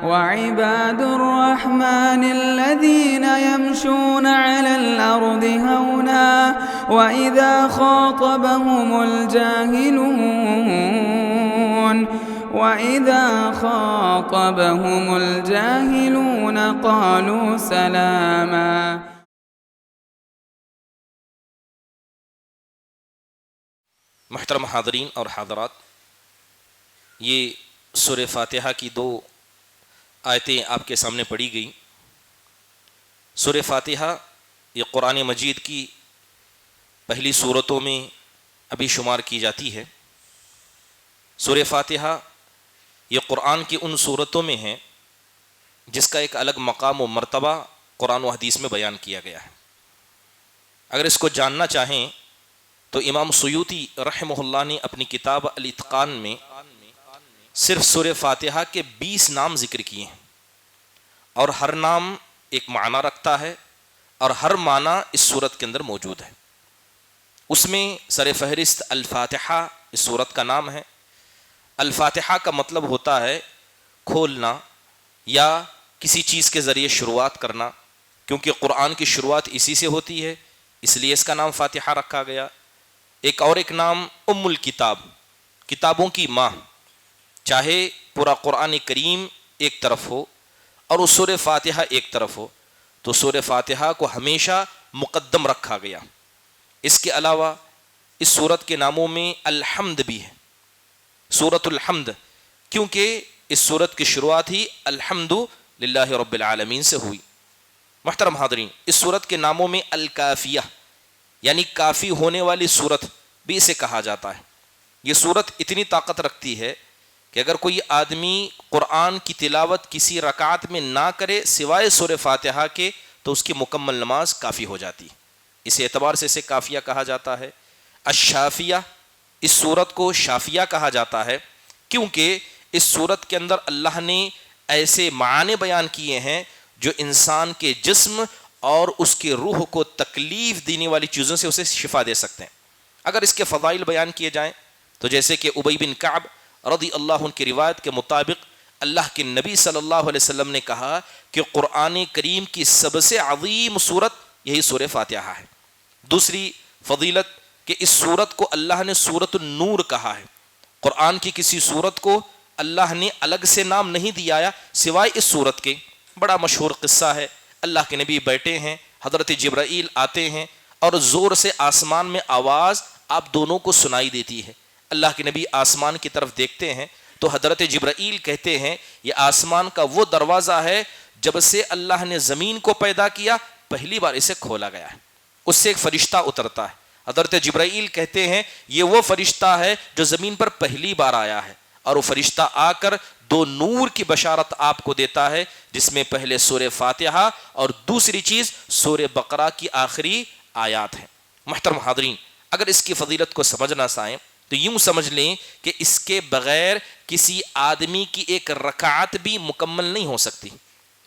وعباد الرحمن الذين يمشون على الأرض هونا وإذا خاطبهم الجاهلون قالوا سلاما. محترم حاضرین اور حاضرات، یہ سورہ فاتحہ کی 2 آیتیں آپ کے سامنے پڑھی گئیں. سورہ فاتحہ یہ قرآن مجید کی پہلی سورتوں میں ابھی شمار کی جاتی ہے. سورہ فاتحہ یہ قرآن کی ان سورتوں میں ہے جس کا ایک الگ مقام و مرتبہ قرآن و حدیث میں بیان کیا گیا ہے. اگر اس کو جاننا چاہیں تو امام سیوطی رحمہ اللہ نے اپنی کتاب الاتقان میں صرف سورہ فاتحہ کے 20 نام ذکر کیے ہیں، اور ہر نام ایک معنی رکھتا ہے اور ہر معنی اس سورت کے اندر موجود ہے. اس میں سر فہرست الفاتحہ اس سورت کا نام ہے. الفاتحہ کا مطلب ہوتا ہے کھولنا یا کسی چیز کے ذریعے شروعات کرنا، کیونکہ قرآن کی شروعات اسی سے ہوتی ہے، اس لیے اس کا نام فاتحہ رکھا گیا. ایک نام ام الکتاب، کتابوں کی ماں. چاہے پورا قرآن کریم ایک طرف ہو اور اس سورہ فاتحہ ایک طرف ہو تو سورہ فاتحہ کو ہمیشہ مقدم رکھا گیا. اس کے علاوہ اس سورت کے ناموں میں الحمد بھی ہے، سورۃ الحمد، کیونکہ اس سورت کی شروعات ہی الحمد للہ رب العالمین سے ہوئی. محترم حاضرین، اس سورت کے ناموں میں الکافیہ یعنی کافی ہونے والی سورت بھی اسے کہا جاتا ہے. یہ سورت اتنی طاقت رکھتی ہے کہ اگر کوئی آدمی قرآن کی تلاوت کسی رکعت میں نہ کرے سوائے سورہ فاتحہ کے تو اس کی مکمل نماز کافی ہو جاتی ہے. اس اعتبار سے اسے کافیہ کہا جاتا ہے. الشافیہ، اس سورت کو شافیہ کہا جاتا ہے کیونکہ اس سورت کے اندر اللہ نے ایسے معنی بیان کیے ہیں جو انسان کے جسم اور اس کے روح کو تکلیف دینے والی چیزوں سے اسے شفا دے سکتے ہیں. اگر اس کے فضائل بیان کیے جائیں تو جیسے کہ ابی بن کعب رضی اللہ عنہ کی روایت کے مطابق اللہ کے نبی صلی اللہ علیہ وسلم نے کہا کہ قرآن کریم کی سب سے عظیم سورت یہی سورہ فاتحہ ہے. دوسری فضیلت کہ اس سورت کو اللہ نے سورۃ النور کہا ہے. قرآن کی کسی سورت کو اللہ نے الگ سے نام نہیں دیا سوائے اس سورت کے. بڑا مشہور قصہ ہے، اللہ کے نبی بیٹھے ہیں، حضرت جبرائیل آتے ہیں اور زور سے آسمان میں آواز آپ دونوں کو سنائی دیتی ہے. اللہ کے نبی آسمان کی طرف دیکھتے ہیں تو حضرت جبرائیل کہتے ہیں یہ آسمان کا وہ دروازہ ہے جب سے اللہ نے زمین کو پیدا کیا پہلی بار اسے کھولا گیا ہے. اس سے ایک فرشتہ اترتا ہے. حضرت جبرائیل کہتے ہیں یہ وہ فرشتہ ہے جو زمین پر پہلی بار آیا ہے، اور وہ فرشتہ آ کر 2 نور کی بشارت آپ کو دیتا ہے، جس میں پہلے سورہ فاتحہ اور دوسری چیز سورہ بقرہ کی آخری آیات ہیں. محترم حاضرین، اگر اس کی فضیلت کو سمجھنا چاہیں تو یوں سمجھ لیں کہ اس کے بغیر کسی آدمی کی ایک رکعت بھی مکمل نہیں ہو سکتی.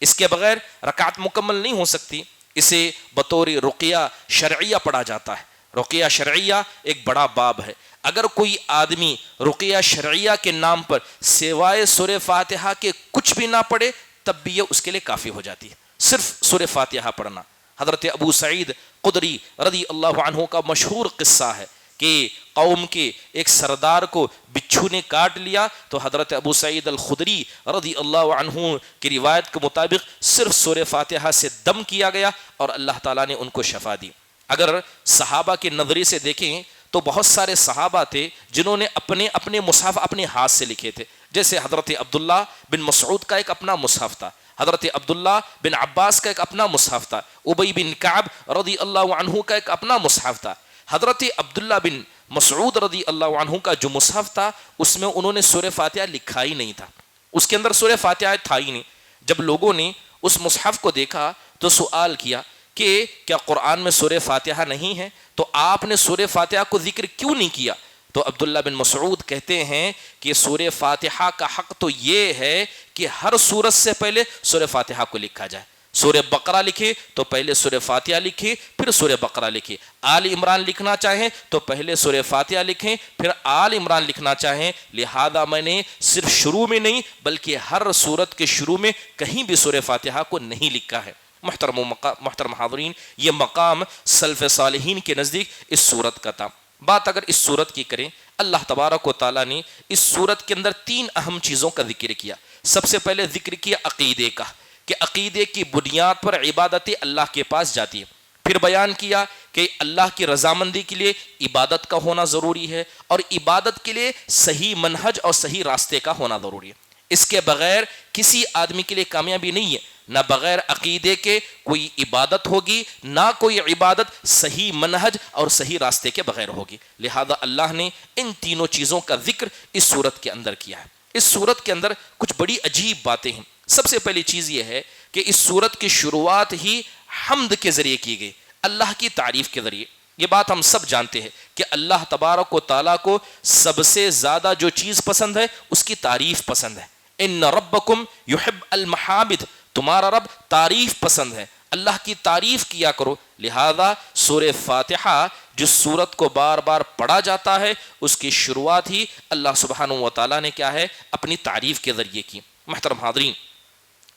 اس کے بغیر رکعت مکمل نہیں ہو سکتی. اسے بطور رقیہ شرعیہ پڑھا جاتا ہے. رقیہ شرعیہ ایک بڑا باب ہے. اگر کوئی آدمی رقیہ شرعیہ کے نام پر سوائے سورہ فاتحہ کے کچھ بھی نہ پڑھے تب بھی یہ اس کے لیے کافی ہو جاتی ہے. صرف سورہ فاتحہ پڑھنا. حضرت ابو سعید خدری رضی اللہ عنہ کا مشہور قصہ ہے کہ قوم کے ایک سردار کو بچھو نے کاٹ لیا تو حضرت ابو سعید الخدری رضی اللہ عنہ کی روایت کے مطابق صرف سورہ فاتحہ سے دم کیا گیا اور اللہ تعالیٰ نے ان کو شفا دی. اگر صحابہ کے نظریے سے دیکھیں تو بہت سارے صحابہ تھے جنہوں نے اپنے مصحف اپنے ہاتھ سے لکھے تھے. جیسے حضرت عبداللہ بن مسعود کا ایک اپنا مصحف تھا، حضرت عبداللہ بن عباس کا ایک اپنا مصحف تھا، ابی بن کعب رضی اللہ عنہ کا ایک اپنا مصحف تھا. حضرت عبداللہ بن مسعود رضی اللہ عنہ کا جو مصحف تھا اس میں انہوں نے سورہ فاتحہ لکھا ہی نہیں تھا، اس کے اندر سورہ فاتحہ تھا ہی نہیں. جب لوگوں نے اس مصحف کو دیکھا تو سوال کیا کہ کیا قرآن میں سورہ فاتحہ نہیں ہے، تو آپ نے سورہ فاتحہ کو ذکر کیوں نہیں کیا؟ تو عبداللہ بن مسعود کہتے ہیں کہ سورہ فاتحہ کا حق تو یہ ہے کہ ہر سورت سے پہلے سورہ فاتحہ کو لکھا جائے. سورہ بقرہ لکھے تو پہلے سورہ فاتحہ لکھیں پھر سورہ بقرہ لکھیں، آل عمران لکھنا چاہیں تو پہلے سورہ فاتحہ لکھیں پھر آل عمران لکھنا چاہیں، لہذا میں نے صرف شروع میں نہیں بلکہ ہر سورت کے شروع میں کہیں بھی سورہ فاتحہ کو نہیں لکھا ہے۔ محترم حاضرین، یہ مقام سلف صالحین کے نزدیک اس سورت کا تھا۔ بات اگر اس سورت کی کریں، اللہ تبارک و تعالیٰ نے اس سورت کے اندر 3 اہم چیزوں کا ذکر کیا۔ سب سے پہلے ذکر کیا عقیدے کا، کہ عقیدے کی بنیاد پر عبادتیں اللہ کے پاس جاتی ہیں۔ پھر بیان کیا کہ اللہ کی رضامندی کے لیے عبادت کا ہونا ضروری ہے، اور عبادت کے لیے صحیح منہج اور صحیح راستے کا ہونا ضروری ہے۔ اس کے بغیر کسی آدمی کے لیے کامیابی نہیں ہے، نہ بغیر عقیدے کے کوئی عبادت ہوگی، نہ کوئی عبادت صحیح منہج اور صحیح راستے کے بغیر ہوگی۔ لہذا اللہ نے ان تینوں چیزوں کا ذکر اس سورت کے اندر کیا ہے۔ اس سورت کے اندر کچھ بڑی عجیب باتیں ہیں۔ سب سے پہلی چیز یہ ہے کہ اس سورت کی شروعات ہی حمد کے ذریعے کی گئی، اللہ کی تعریف کے ذریعے۔ یہ بات ہم سب جانتے ہیں کہ اللہ تبارک و تعالیٰ کو سب سے زیادہ جو چیز پسند ہے اس کی تعریف پسند ہے۔ ان ربکم یحب المحامد، تمہارا رب تعریف پسند ہے، اللہ کی تعریف کیا کرو۔ لہذا سورہ فاتحہ جس سورت کو بار بار پڑھا جاتا ہے اس کی شروعات ہی اللہ سبحانہ و تعالیٰ نے کیا ہے اپنی تعریف کے ذریعے کی۔ محترم حاضرین،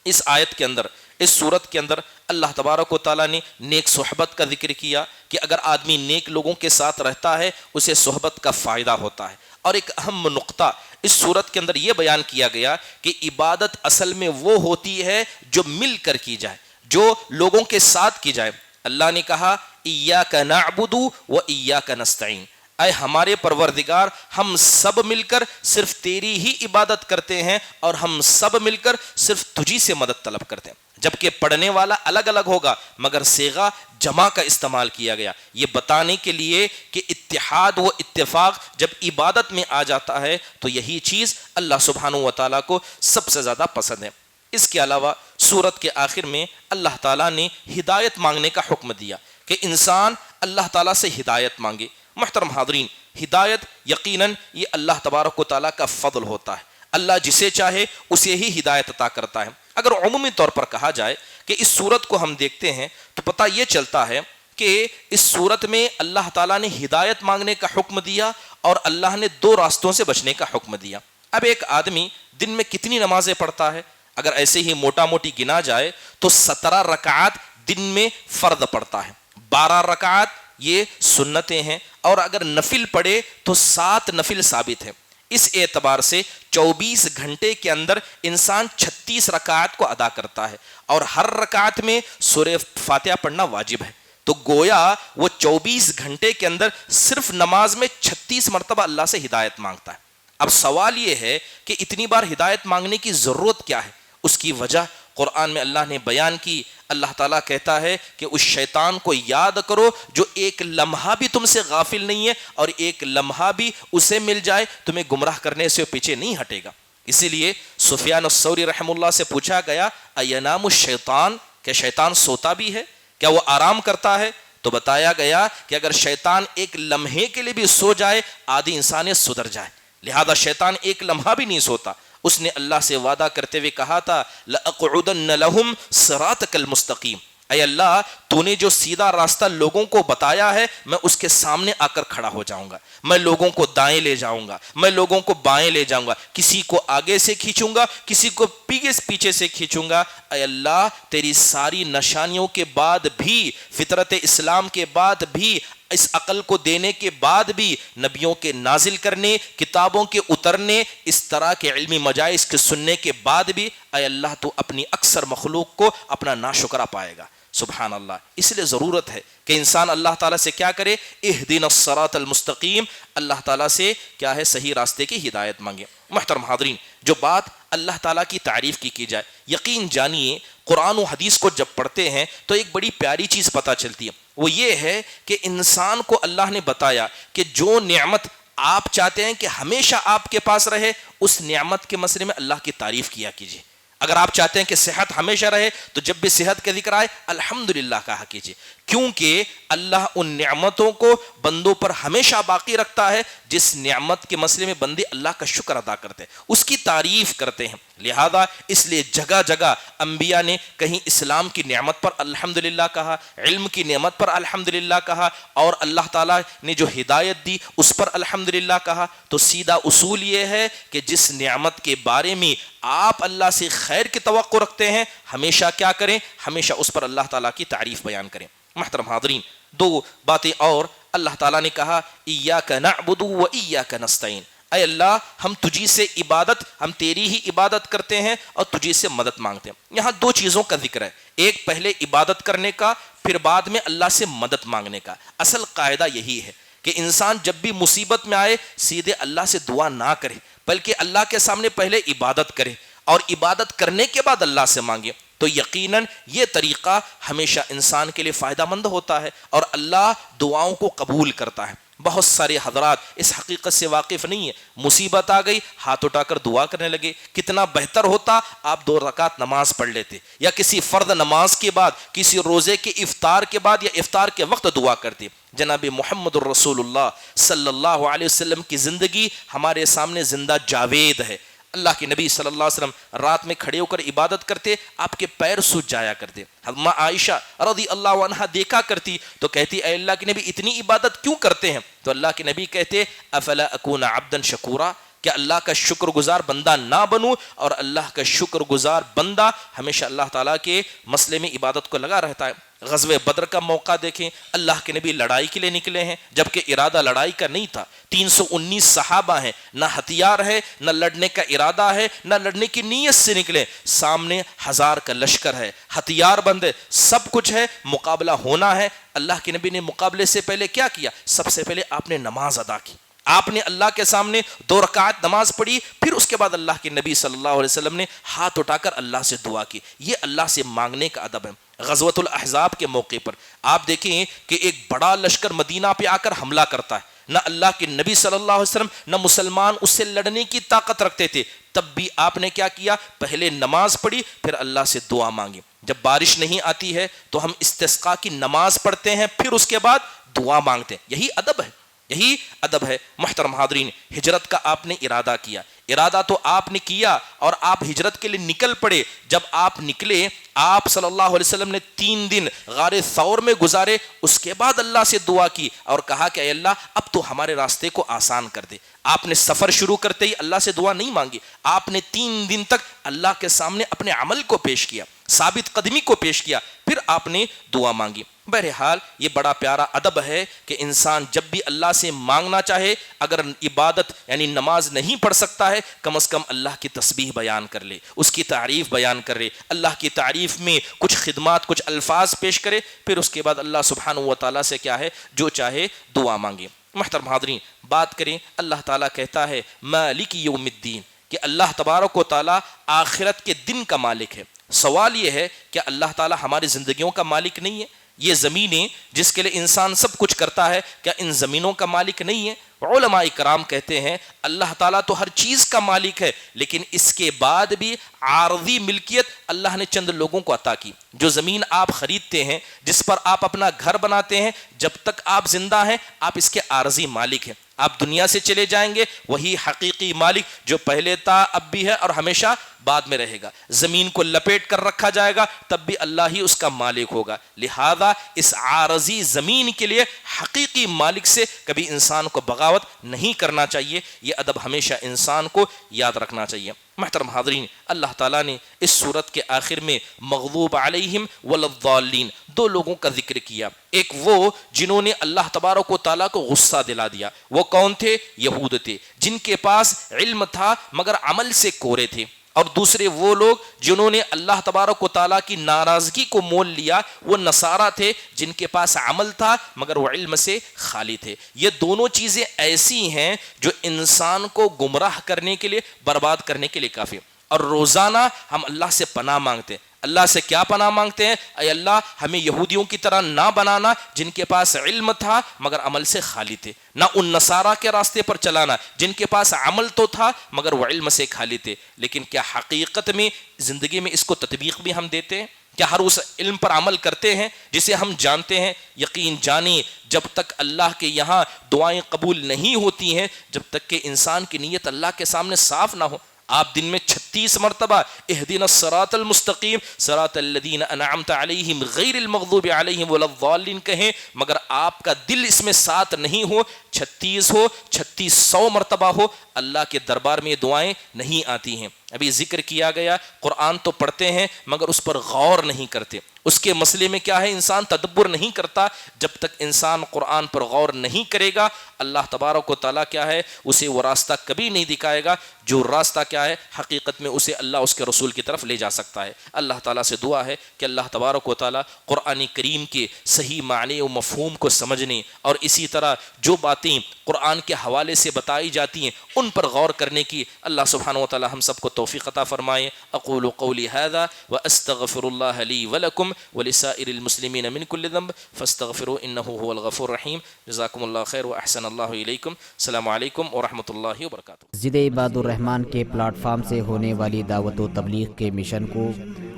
اس آیت کے اندر، اس سورت کے اندر اللہ تبارک و تعالیٰ نے نیک صحبت کا ذکر کیا کہ اگر آدمی نیک لوگوں کے ساتھ رہتا ہے اسے صحبت کا فائدہ ہوتا ہے۔ اور ایک اہم نقطہ اس سورت کے اندر یہ بیان کیا گیا کہ عبادت اصل میں وہ ہوتی ہے جو مل کر کی جائے، جو لوگوں کے ساتھ کی جائے۔ اللہ نے کہا ایاک نعبد و ایاک نستعین، اے ہمارے پروردگار ہم سب مل کر صرف تیری ہی عبادت کرتے ہیں اور ہم سب مل کر صرف تجھی سے مدد طلب کرتے ہیں۔ جبکہ پڑھنے والا الگ الگ ہوگا مگر صیغہ جمع کا استعمال کیا گیا، یہ بتانے کے لیے کہ اتحاد و اتفاق جب عبادت میں آ جاتا ہے تو یہی چیز اللہ سبحانہ و تعالیٰ کو سب سے زیادہ پسند ہے۔ اس کے علاوہ سورت کے آخر میں اللہ تعالیٰ نے ہدایت مانگنے کا حکم دیا کہ انسان اللہ تعالیٰ سے ہدایت مانگے۔ محترم حاضرین، ہدایت یقیناً یہ اللہ تبارک و تعالیٰ کا فضل ہوتا ہے، اللہ جسے چاہے اسے ہی ہدایت عطا کرتا ہے۔ اگر عمومی طور پر کہا جائے کہ اس سورت کو ہم دیکھتے ہیں تو پتہ یہ چلتا ہے کہ اس سورت میں اللہ تعالیٰ نے ہدایت مانگنے کا حکم دیا اور اللہ نے 2 راستوں سے بچنے کا حکم دیا۔ اب ایک آدمی دن میں کتنی نمازیں پڑھتا ہے؟ اگر ایسے ہی موٹا موٹی گنا جائے تو 17 رکعات دن میں فرض پڑھتا ہے، 12 رکعات یہ سنتیں ہیں، اور اگر نفل پڑھے تو 7 نفل ثابت ہیں۔ اس اعتبار سے 24 گھنٹے کے اندر انسان 36 رکعات کو ادا کرتا ہے، اور ہر رکعت میں سورہ فاتحہ پڑھنا واجب ہے۔ تو گویا وہ 24 گھنٹے کے اندر صرف نماز میں 36 مرتبہ اللہ سے ہدایت مانگتا ہے۔ اب سوال یہ ہے کہ اتنی بار ہدایت مانگنے کی ضرورت کیا ہے؟ اس کی وجہ قرآن میں اللہ نے بیان کی۔ اللہ تعالیٰ کہتا ہے کہ اس شیطان کو یاد کرو جو ایک لمحہ بھی تم سے غافل نہیں ہے، اور ایک لمحہ بھی اسے مل جائے تمہیں گمراہ کرنے سے پیچھے نہیں ہٹے گا۔ اسی لیے سفیان الثوری رحم اللہ سے پوچھا گیا اینام الشیطان، کیا شیطان سوتا بھی ہے؟ کیا وہ آرام کرتا ہے؟ تو بتایا گیا کہ اگر شیطان ایک لمحے کے لیے بھی سو جائے آدھی انسانیت سدھر جائے، لہذا شیطان ایک لمحہ بھی نہیں سوتا۔ اس نے اللہ سے وعدہ کرتے ہوئے کہا تھا لَأَقْعُدَنَّ لَهُمْ صِرَاطَكَ الْمُسْتَقِيمَ، اے اللہ تو نے جو سیدھا راستہ لوگوں کو بتایا ہے میں اس کے سامنے آ کر کھڑا ہو جاؤں گا، میں لوگوں کو دائیں لے جاؤں گا، میں لوگوں کو بائیں لے جاؤں گا، کسی کو آگے سے کھینچوں گا، کسی کو پیچھے سے کھینچوں گا۔ اے اللہ تیری ساری نشانیوں کے بعد بھی، فطرت اسلام کے بعد بھی، اس عقل کو دینے کے بعد بھی، نبیوں کے نازل کرنے، کتابوں کے اترنے، اس طرح کے علمی مجالس کے سننے کے بعد بھی، اے اللہ تو اپنی اکثر مخلوق کو اپنا ناشکرہ پائے گا۔ سبحان اللہ۔ اس لیے ضرورت ہے کہ انسان اللہ تعالیٰ سے کیا کرے؟ اہدنا الصراط المستقیم، اللہ تعالیٰ سے کیا ہے صحیح راستے کی ہدایت مانگے۔ محترم حاضرین، جو بات اللہ تعالیٰ کی تعریف کی جائے، یقین جانیے قرآن و حدیث کو جب پڑھتے ہیں تو ایک بڑی پیاری چیز پتہ چلتی ہے، وہ یہ ہے کہ انسان کو اللہ نے بتایا کہ جو نعمت آپ چاہتے ہیں کہ ہمیشہ آپ کے پاس رہے، اس نعمت کے مسئلے میں اللہ کی تعریف کیا کیجیے۔ اگر آپ چاہتے ہیں کہ صحت ہمیشہ رہے تو جب بھی صحت کا ذکر آئے الحمدللہ کہا کیجیے، کیونکہ اللہ ان نعمتوں کو بندوں پر ہمیشہ باقی رکھتا ہے جس نعمت کے مسئلے میں بندے اللہ کا شکر ادا کرتے ہیں، اس کی تعریف کرتے ہیں۔ لہذا اس لیے جگہ جگہ انبیاء نے کہیں اسلام کی نعمت پر الحمدللہ کہا، علم کی نعمت پر الحمدللہ کہا، اور اللہ تعالیٰ نے جو ہدایت دی اس پر الحمدللہ کہا۔ تو سیدھا اصول یہ ہے کہ جس نعمت کے بارے میں آپ اللہ سے خیر کی توقع رکھتے ہیں ہمیشہ کیا کریں؟ ہمیشہ اس پر اللہ تعالیٰ کی تعریف بیان کریں۔ محترم حاضرین، دو باتیں اور اللہ تعالیٰ نے کہا، ایاک نعبد و ایاک نستعین، اے اللہ ہم تجھی سے عبادت، ہم تیری ہی عبادت کرتے ہیں اور تجھی سے مدد مانگتے ہیں۔ یہاں دو چیزوں کا ذکر ہے، ایک پہلے عبادت کرنے کا، پھر بعد میں اللہ سے مدد مانگنے کا۔ اصل قاعدہ یہی ہے کہ انسان جب بھی مصیبت میں آئے سیدھے اللہ سے دعا نہ کرے، بلکہ اللہ کے سامنے پہلے عبادت کرے اور عبادت کرنے کے بعد اللہ سے مانگے، تو یقیناً یہ طریقہ ہمیشہ انسان کے لیے فائدہ مند ہوتا ہے اور اللہ دعاؤں کو قبول کرتا ہے۔ بہت سارے حضرات اس حقیقت سے واقف نہیں ہیں، مصیبت آ گئی ہاتھ اٹھا کر دعا کرنے لگے۔ کتنا بہتر ہوتا آپ 2 رکعت نماز پڑھ لیتے، یا کسی فرض نماز کے بعد، کسی روزے کے افطار کے بعد یا افطار کے وقت دعا کرتے۔ جناب محمد الرسول اللہ صلی اللہ علیہ وسلم کی زندگی ہمارے سامنے زندہ جاوید ہے۔ اللہ کے نبی صلی اللہ علیہ وسلم رات میں کھڑے ہو کر عبادت کرتے، آپ کے پیر سوج جایا کرتے۔ حضرت عائشہ رضی اللہ عنہا دیکھا کرتی تو کہتی، اے اللہ کے نبی اتنی عبادت کیوں کرتے ہیں؟ تو اللہ کے نبی کہتے، افلا اکون عبدا شکورا، کیا اللہ کا شکر گزار بندہ نہ بنوں؟ اور اللہ کا شکر گزار بندہ ہمیشہ اللہ تعالیٰ کے مسئلے میں عبادت کو لگا رہتا ہے۔ غزوہ بدر کا موقع دیکھیں، اللہ کے نبی لڑائی کے لیے نکلے ہیں جبکہ ارادہ لڑائی کا نہیں تھا۔ 319 صحابہ ہیں، نہ ہتھیار ہے، نہ لڑنے کا ارادہ ہے، نہ لڑنے کی نیت سے نکلے۔ سامنے 1000 کا لشکر ہے، ہتھیار بند ہے، سب کچھ ہے، مقابلہ ہونا ہے۔ اللہ کے نبی نے مقابلے سے پہلے کیا کیا؟ سب سے پہلے آپ نے نماز ادا کی، آپ نے اللہ کے سامنے 2 رکعت نماز پڑھی، پھر اس کے بعد اللہ کے نبی صلی اللہ علیہ وسلم نے ہاتھ اٹھا کر اللہ سے دعا کی۔ یہ اللہ سے مانگنے کا ادب ہے۔ غزوۃ الاحزاب کے موقع پر آپ دیکھیں کہ ایک بڑا لشکر مدینہ پہ آ کر حملہ کرتا ہے، نہ اللہ کے نبی صلی اللہ علیہ وسلم نہ مسلمان اس سے لڑنے کی طاقت رکھتے تھے، تب بھی آپ نے کیا کیا؟ پہلے نماز پڑھی، پھر اللہ سے دعا مانگی۔ جب بارش نہیں آتی ہے تو ہم استسقاء کی نماز پڑھتے ہیں، پھر اس کے بعد دعا مانگتے ہیں۔ یہی ادب ہے، یہی ادب ہے۔ محترم حاضرین، ہجرت کا آپ نے ارادہ کیا، ارادہ تو آپ نے کیا اور آپ ہجرت کے لیے نکل پڑے۔ جب آپ نکلے، آپ صلی اللہ علیہ وسلم نے 3 دن غار ثور میں گزارے، اس کے بعد اللہ سے دعا کی اور کہا کہ اے اللہ اب تو ہمارے راستے کو آسان کر دے۔ آپ نے سفر شروع کرتے ہی اللہ سے دعا نہیں مانگی، آپ نے 3 دن تک اللہ کے سامنے اپنے عمل کو پیش کیا، ثابت قدمی کو پیش کیا، پھر آپ نے دعا مانگی۔ بہرحال یہ بڑا پیارا ادب ہے کہ انسان جب بھی اللہ سے مانگنا چاہے، اگر عبادت یعنی نماز نہیں پڑھ سکتا ہے، کم از کم اللہ کی تسبیح بیان کر لے، اس کی تعریف بیان کر لے، اللہ کی تعریف میں کچھ خدمات، کچھ الفاظ پیش کرے، پھر اس کے بعد اللہ سبحانہ و تعالیٰ سے کیا ہے؟ جو چاہے دعا مانگے۔ محترم حاضرین، بات کریں، اللہ تعالیٰ کہتا ہے مالک یوم الدین، کہ اللہ تبارک و تعالیٰ آخرت کے دن کا مالک ہے۔ سوال یہ ہے کہ اللہ تعالیٰ ہماری زندگیوں کا مالک نہیں ہے؟ یہ زمینیں جس کے لیے انسان سب کچھ کرتا ہے، کیا ان زمینوں کا مالک نہیں ہے؟ علماء کرام کہتے ہیں اللہ تعالیٰ تو ہر چیز کا مالک ہے، لیکن اس کے بعد بھی عارضی ملکیت اللہ نے چند لوگوں کو عطا کی۔ جو زمین آپ خریدتے ہیں، جس پر آپ اپنا گھر بناتے ہیں، جب تک آپ زندہ ہیں آپ اس کے عارضی مالک ہیں۔ آپ دنیا سے چلے جائیں گے، وہی حقیقی مالک جو پہلے تھا اب بھی ہے اور ہمیشہ بعد میں رہے گا۔ زمین کو لپیٹ کر رکھا جائے گا تب بھی اللہ ہی اس کا مالک ہوگا۔ لہذا اس عارضی زمین کے لیے حقیقی مالک سے کبھی انسان کو بغاوت نہیں کرنا چاہیے، یہ ادب ہمیشہ انسان کو یاد رکھنا چاہیے۔ محترم حاضرین، اللہ تعالیٰ نے اس سورت کے آخر میں مغضوب علیہم وللضالین 2 لوگوں کا ذکر کیا۔ ایک وہ جنہوں نے اللہ تبارک و تعالیٰ کو غصہ دلا دیا، وہ کون تھے؟ یہود تھے، جن کے پاس علم تھا مگر عمل سے کورے تھے۔ اور دوسرے وہ لوگ جنہوں نے اللہ تبارک و تعالیٰ کی ناراضگی کو مول لیا، وہ نصارہ تھے، جن کے پاس عمل تھا مگر وہ علم سے خالی تھے۔ یہ دونوں چیزیں ایسی ہیں جو انسان کو گمراہ کرنے کے لیے، برباد کرنے کے لیے کافی۔ اور روزانہ ہم اللہ سے پناہ مانگتے ہیں، اللہ سے کیا پناہ مانگتے ہیں؟ اے اللہ ہمیں یہودیوں کی طرح نہ بنانا جن کے پاس علم تھا مگر عمل سے خالی تھے، نہ ان نصارہ کے راستے پر چلانا جن کے پاس عمل تو تھا مگر وہ علم سے خالی تھے۔ لیکن کیا حقیقت میں زندگی میں اس کو تطبیق بھی ہم دیتے ہیں؟ کیا ہر اس علم پر عمل کرتے ہیں جسے ہم جانتے ہیں؟ یقین جانیں جب تک اللہ کے یہاں دعائیں قبول نہیں ہوتی ہیں، جب تک کہ انسان کی نیت اللہ کے سامنے صاف نہ ہو، آپ دن میں 36 مرتبہ اہدنا الصراط المستقیم صراط الذین انعمت علیہم غیر المغضوب علیہم ولا الضالین کہیں، مگر آپ کا دل اس میں ساتھ نہیں ہو، 36 ہو 3600 مرتبہ ہو، اللہ کے دربار میں یہ دعائیں نہیں آتی ہیں۔ ابھی ذکر کیا گیا قرآن تو پڑھتے ہیں مگر اس پر غور نہیں کرتے۔ اس کے مسئلے میں کیا ہے؟ انسان تدبر نہیں کرتا۔ جب تک انسان قرآن پر غور نہیں کرے گا اللہ تبارک و تعالیٰ کیا ہے اسے وہ راستہ کبھی نہیں دکھائے گا جو راستہ کیا ہے حقیقت میں اسے اللہ اس کے رسول کی طرف لے جا سکتا ہے۔ اللہ تعالیٰ سے دعا ہے کہ اللہ تبارک و تعالیٰ قرآن کریم کے صحیح معنی و مفہوم کو سمجھنے اور اسی طرح جو باتیں قرآن کے حوالے سے بتائی جاتی ہیں ان پر غور کرنے کی اللہ سبحانہ و تعالیٰ ہم سب کو توفیق عطا فرمائے۔ اقول قولی هذا واستغفر الله لي ولكم ولسائر المسلمین من كل ذنب فاستغفروا انه هو الغفور الرحیم۔ جزاکم اللہ خیر واحسن اللہ الیکم۔ السلام علیکم ورحمۃ اللہ وبرکاتہ۔ مسجد عباد الرحمن کے پلیٹ فارم سے ہونے والی دعوت و تبلیغ کے مشن کو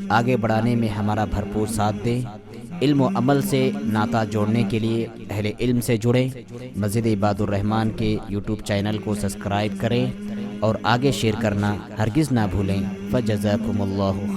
آگے بڑھانے میں ہمارا بھرپور ساتھ دیں۔ علم و عمل سے ناطہ جوڑنے کے لیے اہل علم سے جڑیں۔ مسجد عباد الرحمن کے یوٹیوب چینل کو سبسکرائب کریں اور آگے شیئر کرنا ہرگز نہ بھولیں۔ فجزاکم اللہ